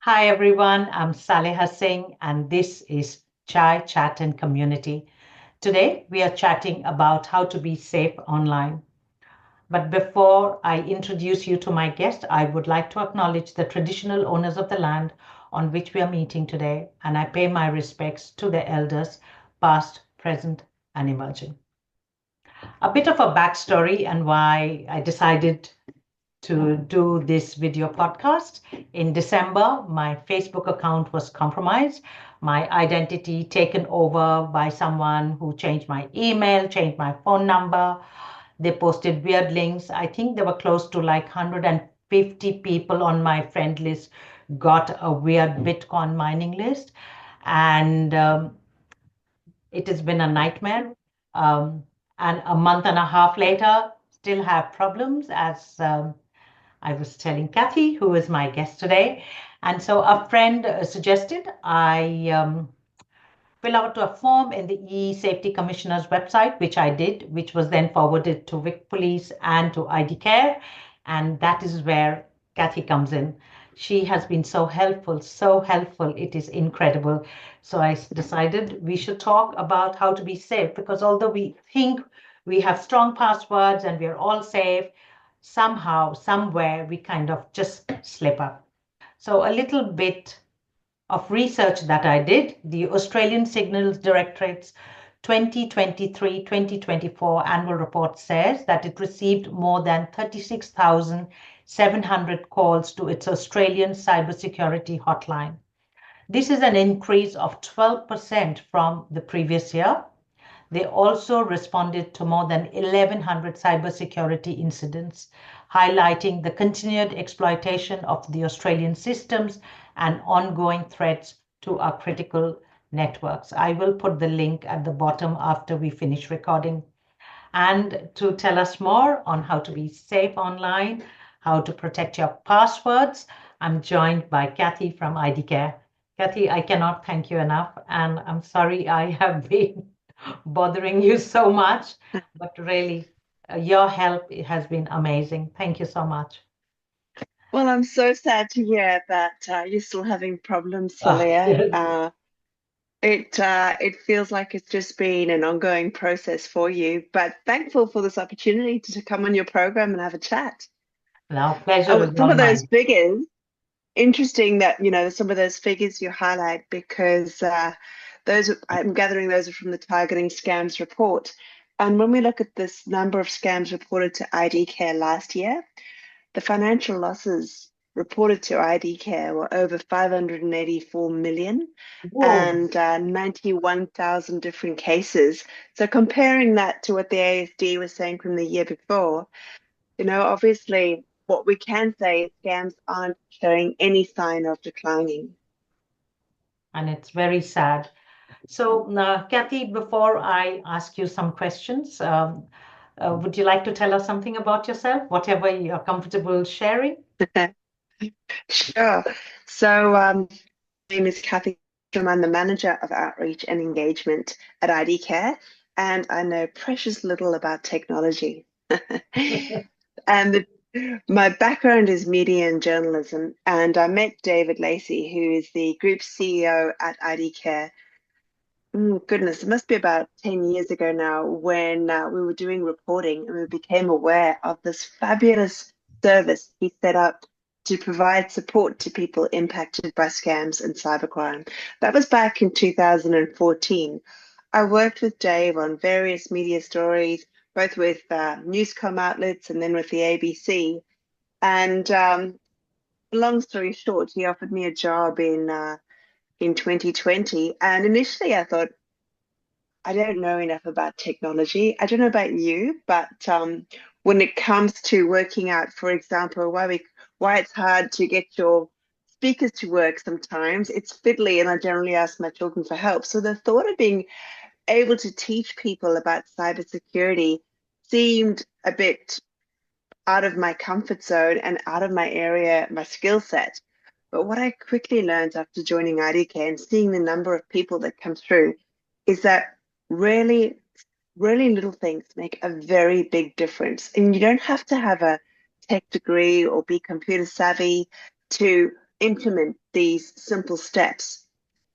Hi everyone, I'm Saleha Singh and this is Chai Chat and Community. Today we are chatting about how to be safe online. But before I introduce you to my guest, I would like to acknowledge the traditional owners of the land on which we are meeting today, and I pay my respects to the elders, past, present, and emerging. A bit of a backstory and why I decided to do this video podcast. In December, my Facebook account was compromised, my identity taken over by someone who changed my email, changed my phone number. They posted weird links. I think there were close to like 150 people on my friend list got a weird Bitcoin mining list. And it has been a nightmare. Um, and a month and a half later, still have problems as I was telling Kathy, who is my guest today. And so a friend suggested I fill out a form in the E-Safety Commissioner's website, which I did, which was then forwarded to Vic Police and to ID Care. And that is where Kathy comes in. She has been so helpful, so helpful. It is incredible. So I decided we should talk about how to be safe because although we think we have strong passwords and we're all safe, somehow, somewhere, we kind of just slip up. So a little bit of research that I did, the Australian Signals Directorate's 2023-2024 annual report says that it received more than 36,700 calls to its Australian Cyber Security Hotline. This is an increase of 12% from the previous year. They also responded to more than 1,100 cybersecurity incidents, highlighting the continued exploitation of the Australian systems and ongoing threats to our critical networks. I will put the link at the bottom after we finish recording. And to tell us more on how to be safe online, how to protect your passwords, I'm joined by Kathy from ID Care. Kathy, I cannot thank you enough, and I'm sorry I have been bothering you so much, but really, your help has been amazing. Thank you so much. Well, I'm so sad to hear that you're still having problems, Celia. Yes. It feels like it's just been an ongoing process for you, but thankful for this opportunity to come on your program and have a chat. Now, pleasure is Some all of those mine. figures, interesting that some of those figures you highlight because those I'm gathering those are from the targeting scams report. And when we look at this number of scams reported to ID Care last year, the financial losses reported to ID Care were over 584 million Whoa. and 91,000 different cases. So comparing that to what the ASD was saying from the year before, obviously what we can say is scams aren't showing any sign of declining. And it's very sad. So, Kathy, before I ask you some questions, would you like to tell us something about yourself, whatever you're comfortable sharing? Sure. So, my name is Kathy. I'm the manager of outreach and engagement at ID Care, and I know precious little about technology. And my background is media and journalism, and I met David Lacey, who is the group CEO at ID Care. Goodness, it must be about 10 years ago now when we were doing reporting and we became aware of this fabulous service he set up to provide support to people impacted by scams and cybercrime. That was back in 2014. I worked with Dave on various media stories, both with newscom outlets and then with the ABC. And long story short, he offered me a job in 2020. And initially, I thought, I don't know enough about technology. I don't know about you, but when it comes to working out, for example, why it's hard to get your speakers to work sometimes, it's fiddly, and I generally ask my children for help. So the thought of being able to teach people about cybersecurity seemed a bit out of my comfort zone and out of my area, my skill set. But what I quickly learned after joining IDK and seeing the number of people that come through is that really, really little things make a very big difference. And you don't have to have a tech degree or be computer savvy to implement these simple steps.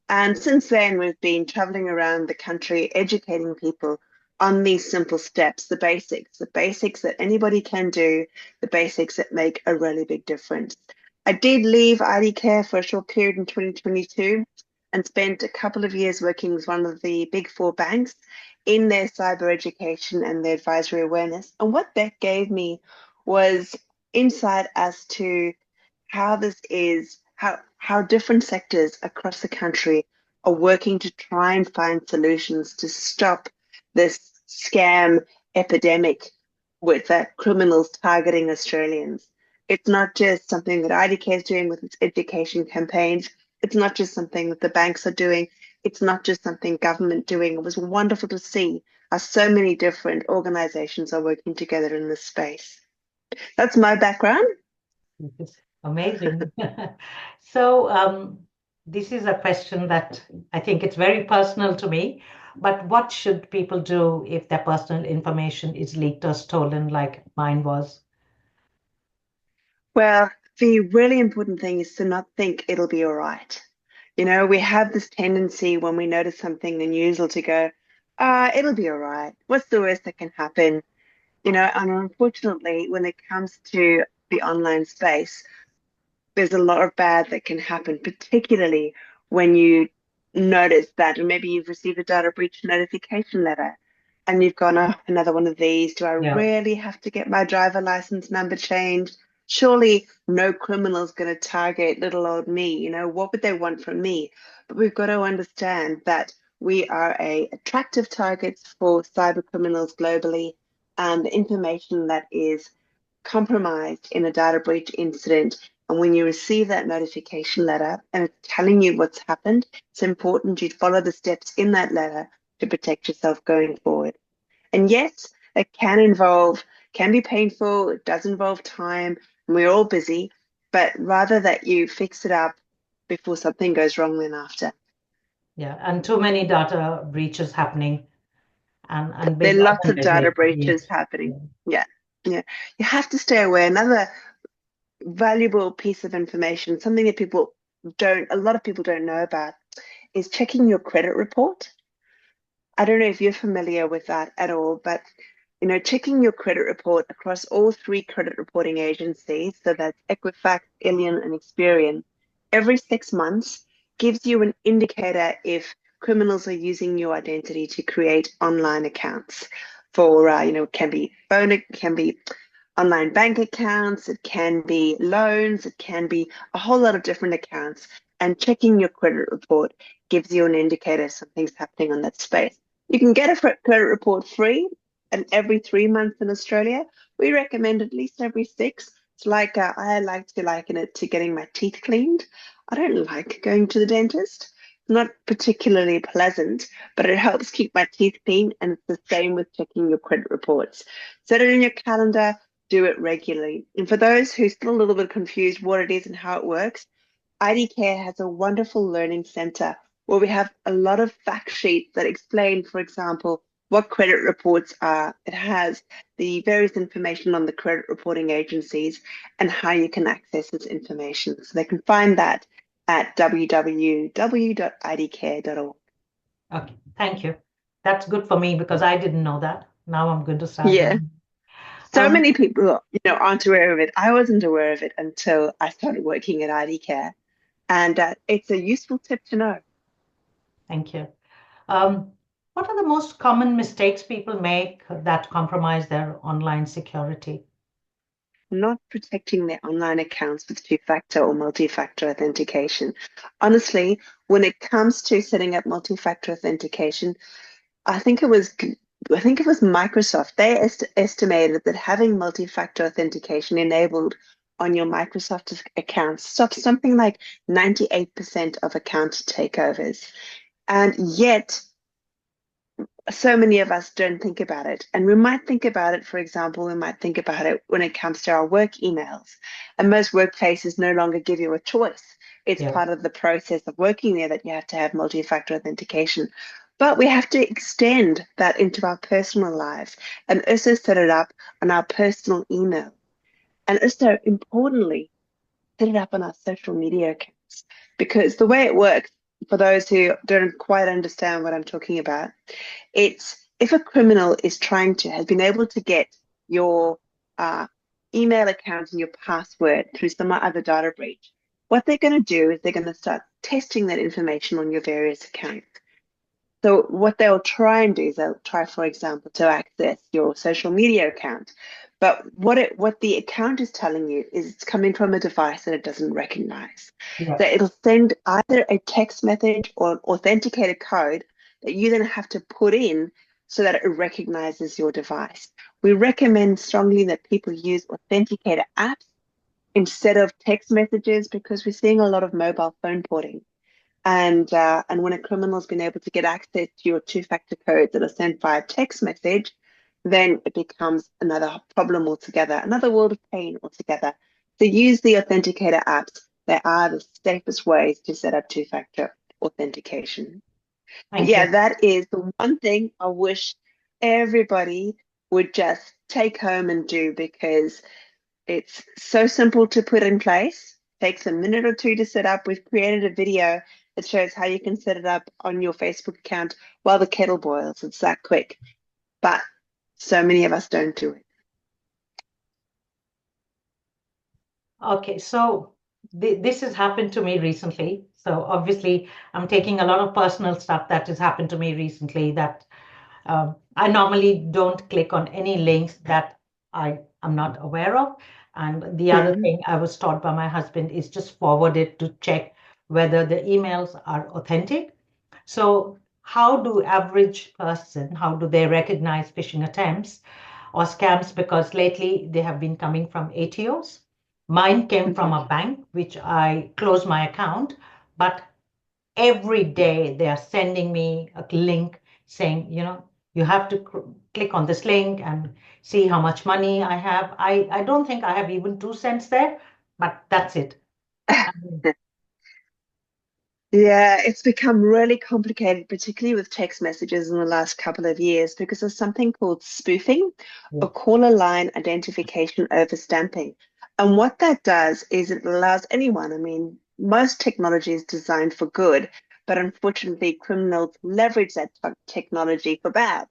And since then, we've been traveling around the country educating people on these simple steps, the basics that anybody can do, the basics that make a really big difference. I did leave ID Care for a short period in 2022 and spent a couple of years working with one of the big four banks in their cyber education and their advisory awareness. And what that gave me was insight as to how this is, how different sectors across the country are working to try and find solutions to stop this scam epidemic with criminals targeting Australians. It's not just something that IDK is doing with its education campaigns. It's not just something that the banks are doing. It's not just something government doing. It was wonderful to see how so many different organizations are working together in this space. That's my background. It's amazing. So this is a question that I think it's very personal to me, but what should people do if their personal information is leaked or stolen like mine was? Well, the really important thing is to not think it'll be all right. You know, we have this tendency when we notice something unusual to go, it'll be all right. What's the worst that can happen? You know, and unfortunately, when it comes to the online space, there's a lot of bad that can happen, particularly when you notice that, or maybe you've received a data breach notification letter and you've gone, oh, another one of these. Do I Yeah. really have to get my driver license number changed? Surely no criminal's going to target little old me. You know, what would they want from me? But we've got to understand that we are attractive targets for cyber criminals globally, and the information that is compromised in a data breach incident. And when you receive that notification letter and it's telling you what's happened, it's important you follow the steps in that letter to protect yourself going forward. And yes, it can be painful, it does involve time, and we're all busy, but rather that you fix it up before something goes wrong then after. Yeah, and too many data breaches happening and There big are lots of data organizations. breaches happening. Yeah, yeah. You have to stay aware. Another valuable piece of information, something that a lot of people don't know about, is checking your credit report. I don't know if you're familiar with that at all, but you know, checking your credit report across all three credit reporting agencies, so that's Equifax, 𝐓𝐈𝐌𝐿ion, and 𝐸xperian, every 6 months gives you an indicator if criminals are using your identity to create online accounts for, it can be phone, it can be online bank accounts, it can be loans, it can be a whole lot of different accounts. And checking your credit report gives you an indicator something's happening on that space. You can get a credit report free and every 3 months in Australia. We recommend at least every 6. It's like I like to liken it to getting my teeth cleaned. I don't like going to the dentist. Not particularly pleasant, but it helps keep my teeth clean. And it's the same with checking your credit reports. Set it in your calendar, do it regularly. And for those who are still a little bit confused what it is and how it works, ID Care has a wonderful learning center where we have a lot of fact sheets that explain, for example, what credit reports are. It has the various information on the credit reporting agencies and how you can access this information. So they can find that at www.idcare.org. Okay, thank you. That's good for me because I didn't know that. Now I'm going to start Yeah. learning. So many people, aren't aware of it. I wasn't aware of it until I started working at ID Care. And it's a useful tip to know. Thank you. What are the most common mistakes people make that compromise their online security? Not protecting their online accounts with two-factor or multi-factor authentication. Honestly, when it comes to setting up multi-factor authentication, I think it was Microsoft. They estimated that having multi-factor authentication enabled on your Microsoft accounts stops something like 98% of account takeovers. And yet, so many of us don't think about it. And we might think about it, for example, we might think about it when it comes to our work emails. And most workplaces no longer give you a choice. It's part of the process of working there that you have to have multi-factor authentication. But we have to extend that into our personal lives and also set it up on our personal email. And also, importantly, set it up on our social media accounts. because the way it works, for those who don't quite understand what I'm talking about, it's if a criminal has been able to get your email account and your password through some other data breach, what they're going to do is they're going to start testing that information on your various accounts. So what they'll try and do is they'll try, for example, to access your social media account. But what the account is telling you is it's coming from a device that it doesn't recognize. Yeah. So it'll send either a text message or an authenticated code that you then have to put in so that it recognizes your device. We recommend strongly that people use authenticator apps instead of text messages because we're seeing a lot of mobile phone porting. And when a criminal's been able to get access to your two-factor codes that are sent via text message, then it becomes another problem altogether, another world of pain altogether. So use the authenticator apps. They are the safest ways to set up two-factor authentication. But Thank yeah, you. that is the one thing I wish everybody would just take home and do because it's so simple to put in place. Takes a minute or two to set up. We've created a video that shows how you can set it up on your Facebook account while the kettle boils. It's that quick. But so many of us don't do it. Okay, so this has happened to me recently. So obviously, I'm taking a lot of personal stuff that has happened to me recently that I normally don't click on any links that I am not aware of. And the other Mm. thing I was taught by my husband is just forward it to check whether the emails are authentic. So how do average person, how do they recognize phishing attempts or scams? Because lately they have been coming from ATOs. Mine came from Mhm. a bank, which I closed my account, but every day they are sending me a link saying, you have to click on this link and see how much money I have. I don't think I have even 2 cents there, but that's it. Um, Yeah, it's become really complicated, particularly with text messages in the last couple of years, because there's something called spoofing yeah, or caller line identification overstamping. And what that does is it allows anyone, I mean, most technology is designed for good, but unfortunately, criminals leverage that technology for bad.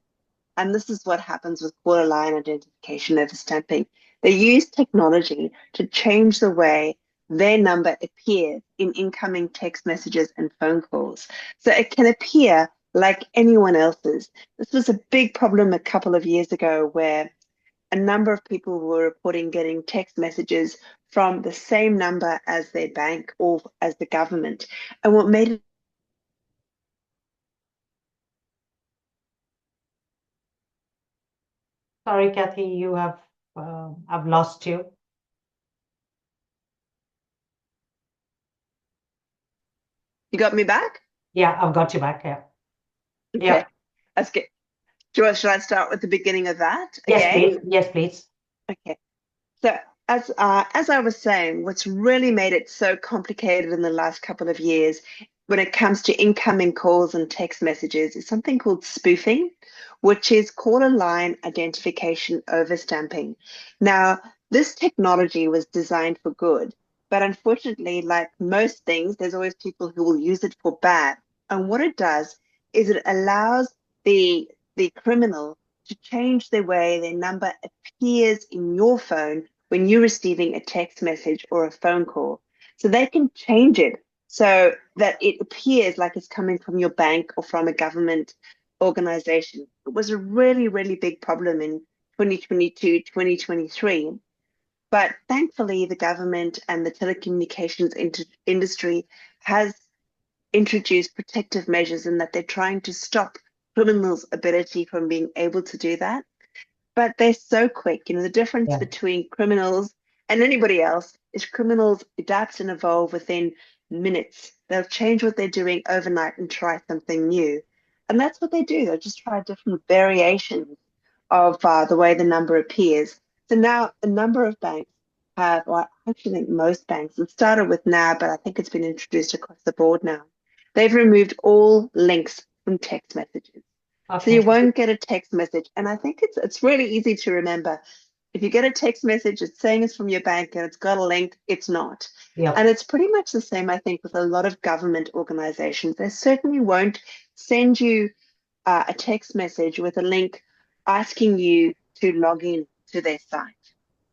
And this is what happens with caller line identification overstamping. They use technology to change the way their number appears in incoming text messages and phone calls. So it can appear like anyone else's. This was a big problem a couple of years ago where a number of people were reporting getting text messages from the same number as their bank or as the government. And what made it sorry, Kathy, I've lost you. you got me back? Yeah, I've got you back. Yeah. Okay, Yep. that's good. Should I start with the beginning of that Yes, again? please. Yes, please. Okay. So as I was saying, what's really made it so complicated in the last couple of years when it comes to incoming calls and text messages is something called spoofing, which is caller line identification overstamping. Now, this technology was designed for good, but unfortunately, like most things, there's always people who will use it for bad. And what it does is it allows the criminal to change the way their number appears in your phone when you're receiving a text message or a phone call. So they can change it so that it appears like it's coming from your bank or from a government organization. It was a really, really big problem in 2022, 2023. But thankfully, the government and the telecommunications industry has introduced protective measures in that they're trying to stop criminals' ability from being able to do that. But they're so quick. The difference Yeah. between criminals and anybody else is criminals adapt and evolve within minutes. They'll change what they're doing overnight and try something new. And that's what they do. They'll just try different variations of the way the number appears. So now a number of banks have, well, I actually think most banks, it started with NAB, but I think it's been introduced across the board now. They've removed all links from text messages. So you Okay. won't get a text message. And I think it's really easy to remember. If you get a text message, it's saying it's from your bank and it's got a link, it's not. Yeah. And it's pretty much the same, I think, with a lot of government organizations. They certainly won't send you a text message with a link asking you to log in to their site.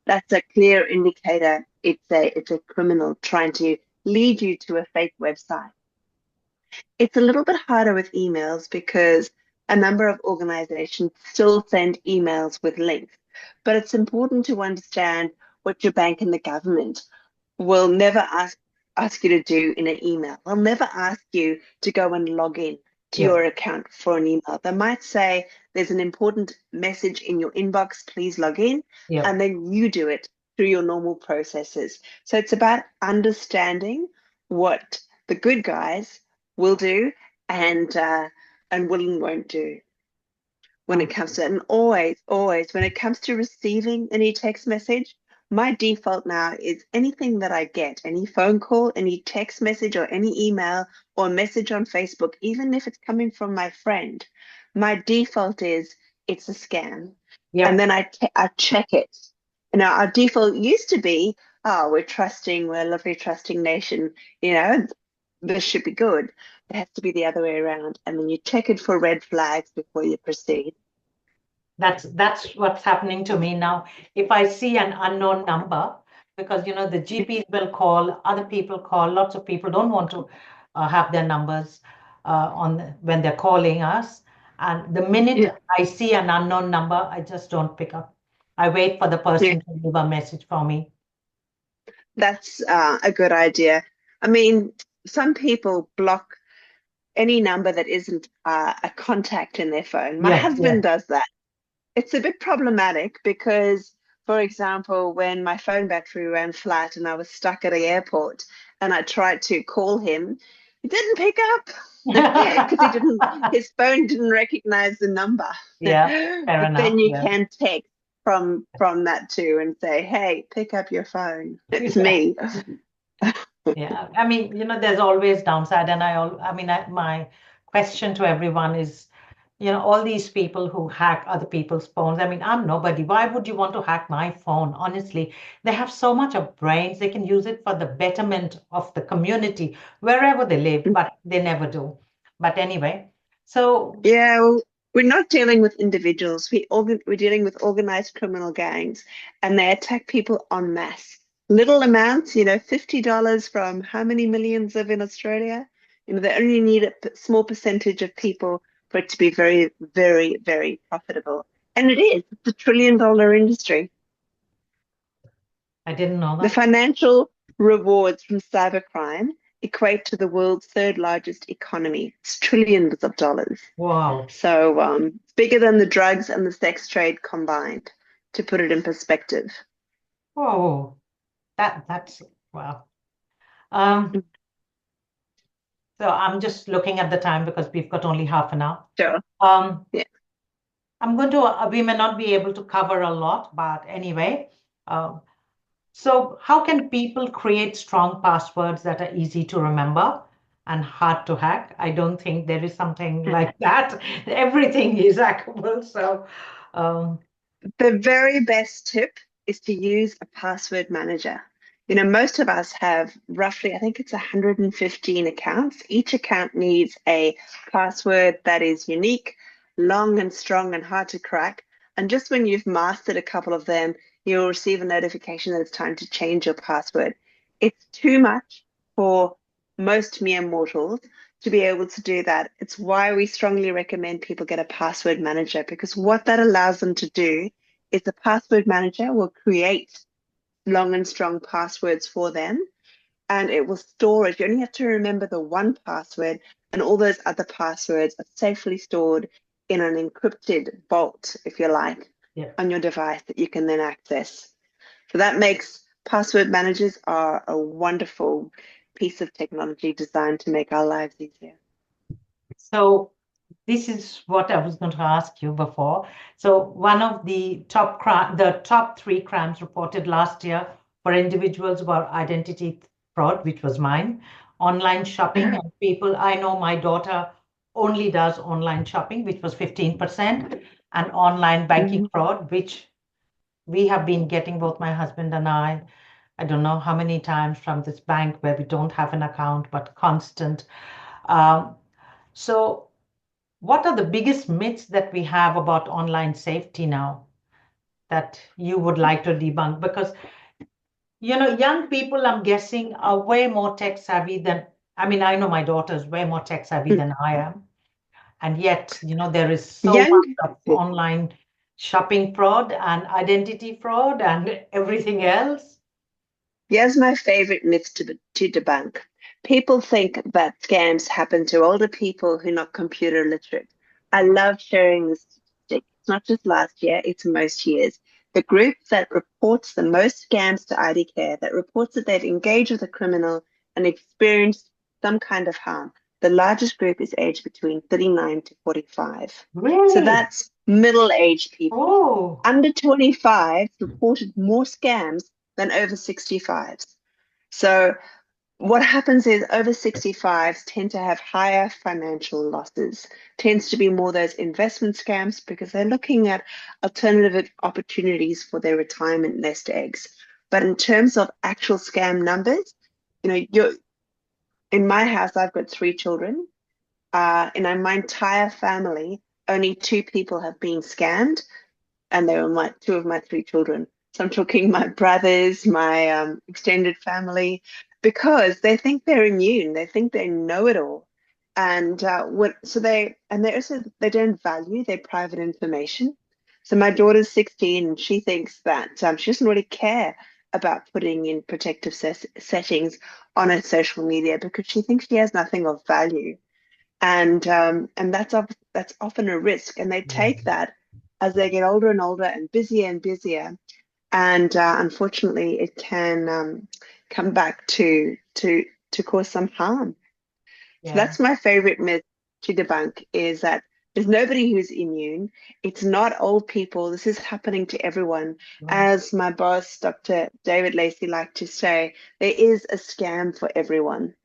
That's a clear indicator it's a criminal trying to lead you to a fake website. It's a little bit harder with emails because a number of organizations still send emails with links. But it's important to understand what your bank and the government will never ask you to do in an email. They'll never ask you to go and log in to your account for an email. They might say there's an important message in your inbox, please log in, and then you do it through your normal processes. So it's about understanding what the good guys will do and will and won't do when it comes to it. And always when it comes to receiving any text message, my default now is anything that I get, any phone call, any text message or any email or message on Facebook, even if it's coming from my friend, my default is it's a scam. And then I check it. Now, our default used to be, oh, we're a lovely trusting nation, this should be good. It has to be the other way around. And then you check it for red flags before you proceed. That's what's happening to me now. If I see an unknown number, because the GPs will call, other people call, lots of people don't want to have their numbers when they're calling us. And the minute I see an unknown number, I just don't pick up. I wait for the person to leave a message for me. That's a good idea. I mean, some people block any number that isn't a contact in their phone. My husband does that. It's a bit problematic because, for example, when my phone battery ran flat and I was stuck at an airport and I tried to call him, he didn't pick up because his phone didn't recognize the number. Fair enough. Then you can text from that too and say, hey, pick up your phone. It's me. I mean, there's always downside. And my question to everyone is, all these people who hack other people's phones. I mean, I'm nobody. Why would you want to hack my phone? Honestly, they have so much of brains. They can use it for the betterment of the community, wherever they live, but they never do. But anyway, so. Yeah, well, we're not dealing with individuals. We're dealing with organized criminal gangs, and they attack people en masse. Little amounts, $50 from how many millions live in Australia? They only need a small percentage of people for it to be very, very, very profitable. And it is. It's a $1 trillion industry. I didn't know that. The financial rewards from cybercrime equate to the world's third largest economy. It's trillions of dollars. Wow. So it's bigger than the drugs and the sex trade combined, to put it in perspective. Oh, that's wow. So I'm just looking at the time because we've got only half an hour. Sure. We may not be able to cover a lot, but anyway. So how can people create strong passwords that are easy to remember and hard to hack? I don't think there is something like that. Everything is hackable. So the very best tip is to use a password manager. Most of us have roughly, I think it's 115 accounts. Each account needs a password that is unique, long and strong and hard to crack. And just when you've mastered a couple of them, you'll receive a notification that it's time to change your password. It's too much for most mere mortals to be able to do that. It's why we strongly recommend people get a password manager, because what that allows them to do is the password manager will create long and strong passwords for them, and it will store it. You only have to remember the one password, and all those other passwords are safely stored in an encrypted vault, if you like, on your device that you can then access. So that makes password managers are a wonderful piece of technology designed to make our lives easier. So this is what I was going to ask you before. So one of the top 3 crimes reported last year for individuals about identity fraud, which was mine, online shopping, and people. I know my daughter only does online shopping, which was 15%, and online banking fraud, which we have been getting, both my husband and I don't know how many times, from this bank where we don't have an account, but constant. Um, so what are the biggest myths that we have about online safety now that you would like to debunk? Because, young people, I'm guessing, are way more tech savvy than, I mean, I know my daughter is way more tech savvy Mm. than I am. And yet, there is so Young, much of online shopping fraud and identity fraud and everything else. here's my favorite myth to debunk. People think that scams happen to older people who are not computer literate. I love sharing this statistic. It's not just last year, it's most years. The group that reports the most scams to ID Care, that reports that they've engaged with a criminal and experienced some kind of harm, the largest group is aged between 39 to 45. So Really? that's middle-aged people. Oh, Under 25 reported more scams than over 65s. So what happens is over 65s tend to have higher financial losses, tends to be more those investment scams because they're looking at alternative opportunities for their retirement nest eggs. But in terms of actual scam numbers, you're in my house, I've got three children. In my entire family, only two people have been scammed, and they were two of my three children. So I'm talking my brothers, my extended family, because they think they're immune. They think they know it all, and they don't value their private information. So my daughter's 16, and she thinks that she doesn't really care about putting in protective settings on her social media because she thinks she has nothing of value, and that's often a risk, and they yeah. take that as they get older and older and busier, and unfortunately, it can come back to cause some harm. So Yeah. that's my favorite myth to debunk is that there's nobody who's immune. It's not old people. This is happening to everyone. Right. As my boss, Dr. David Lacey, liked to say, there is a scam for everyone,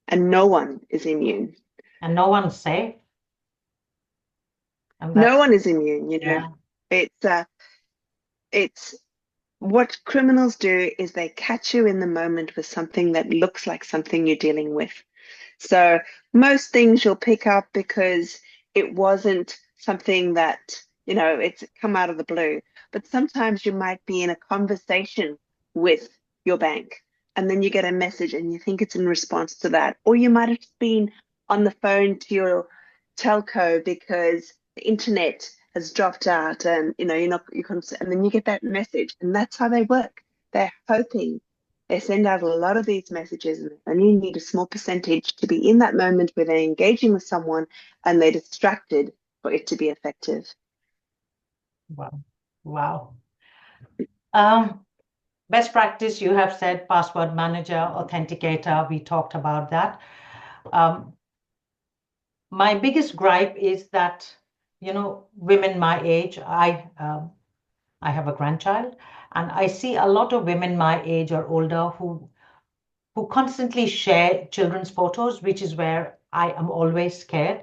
and no one is immune. And no one's safe. And No that's, one is immune, yeah. It's it's what criminals do is they catch you in the moment with something that looks like something you're dealing with. So most things you'll pick up because it wasn't something that, it's come out of the blue. But sometimes you might be in a conversation with your bank and then you get a message and you think it's in response to that. Or you might have been on the phone to your telco because the internet has dropped out and and then you get that message and that's how they work. They're hoping they send out a lot of these messages and they only need a small percentage to be in that moment where they're engaging with someone and they're distracted for it to be effective. Wow. Wow. Um, Best practice, you have said password manager, authenticator. We talked about that. Um, my biggest gripe is that, women my age, I have a grandchild, and I see a lot of women my age or older who constantly share children's photos, which is where I am always scared.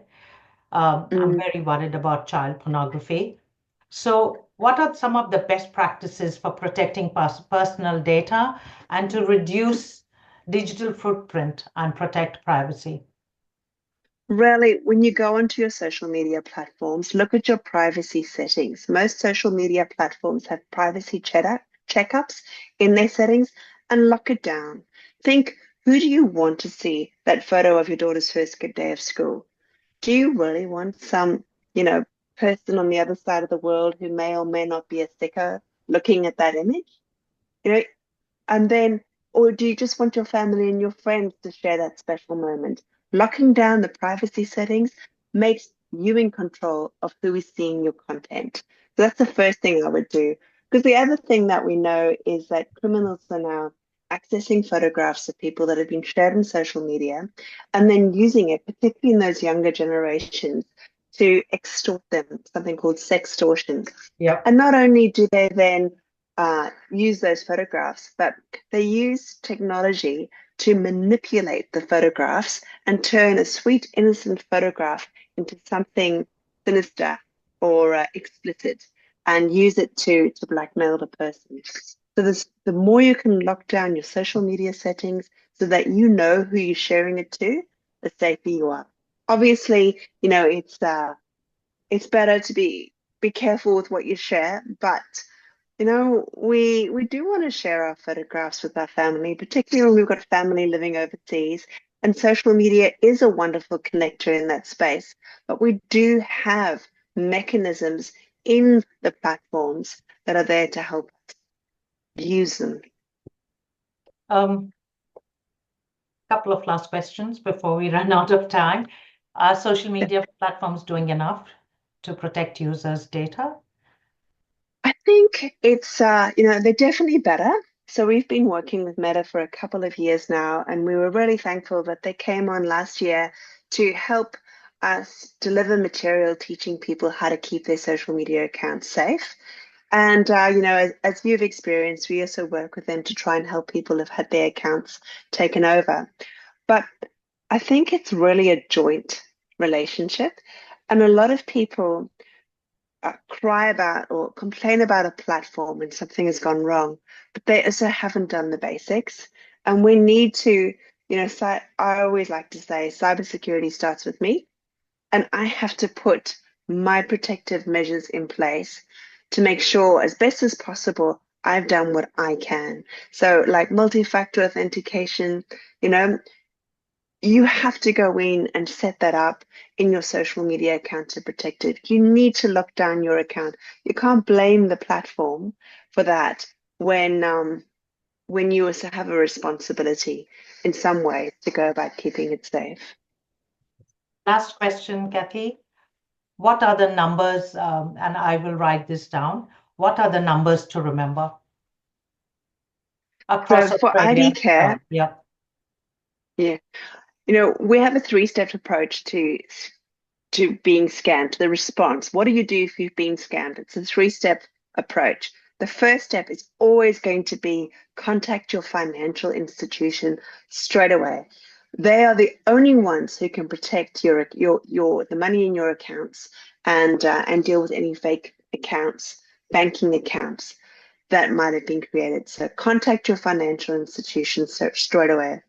I'm Mm. very worried about child pornography. So, what are some of the best practices for protecting personal data and to reduce digital footprint and protect privacy? Really, when you go onto your social media platforms, look at your privacy settings. Most social media platforms have privacy checkups in their settings and lock it down. Think, who do you want to see that photo of your daughter's first good day of school? Do you really want some, you know, person on the other side of the world who may or may not be a sicko looking at that image? You know, and then, or do you just want your family and your friends to share that special moment? Locking down the privacy settings makes you in control of who is seeing your content. So that's the first thing I would do. Because the other thing that we know is that criminals are now accessing photographs of people that have been shared on social media and then using it, particularly in those younger generations, to extort them, something called sextortion. Yep. And not only do they then use those photographs, but they use technology to manipulate the photographs and turn a sweet, innocent photograph into something sinister or explicit. and use it to blackmail the person. So the more you can lock down your social media settings so that you know who you're sharing it to, the safer you are. Obviously, it's better to be careful with what you share, but we do want to share our photographs with our family, particularly when we've got family living overseas. And social media is a wonderful connector in that space. But we do have mechanisms in the platforms that are there to help us use them. Couple of last questions before we run out of time. Are social media platforms doing enough to protect users' data? I think it's, they're definitely better. So we've been working with Meta for a couple of years now, and we were really thankful that they came on last year to help us deliver material teaching people how to keep their social media accounts safe. And, as you've experienced, we also work with them to try and help people who've had their accounts taken over. But I think it's really a joint relationship. And a lot of people cry about or complain about a platform when something has gone wrong, but they also haven't done the basics. And we need to, I always like to say cybersecurity starts with me, and I have to put my protective measures in place to make sure, as best as possible, I've done what I can. So, like multi-factor authentication, you have to go in and set that up in your social media account to protect it. You need to lock down your account. You can't blame the platform for that when you also have a responsibility in some way to go about keeping it safe. Last question, Kathy. What are the numbers, and I will write this down. What are the numbers to remember across So for Australia? ID care, Yeah. yeah, we have a three-step approach to being scammed, the response. What do you do if you've been scammed? It's a three-step approach. The first step is always going to be contact your financial institution straight away. They are the only ones who can protect the money in your accounts and deal with any fake accounts, banking accounts that might have been created. So contact your financial institution straight away.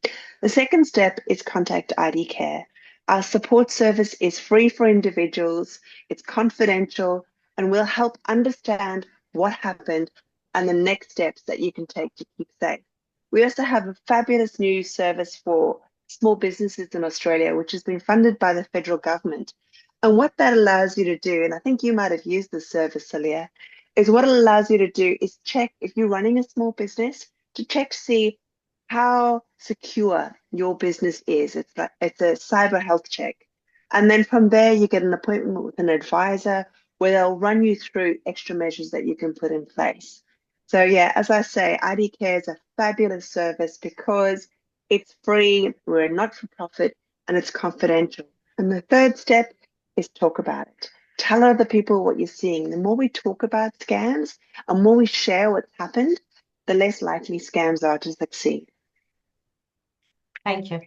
The second step is contact ID Care. Our support service is free for individuals, it's confidential, and will help understand what happened and the next steps that you can take to keep safe. We also have a fabulous new service for small businesses in Australia, which has been funded by the federal government. And what that allows you to do, and I think you might have used this service, Celia, is what it allows you to do is check if you're running a small business to check to see how secure your business is. It's a cyber health check. And then from there, you get an appointment with an advisor where they'll run you through extra measures that you can put in place. So yeah, as I say, ID Care is a fabulous service because it's free, we're not for profit, and it's confidential. And the third step is talk about it. Tell other people what you're seeing. The more we talk about scams and more we share what's happened, the less likely scams are to succeed. Thank you.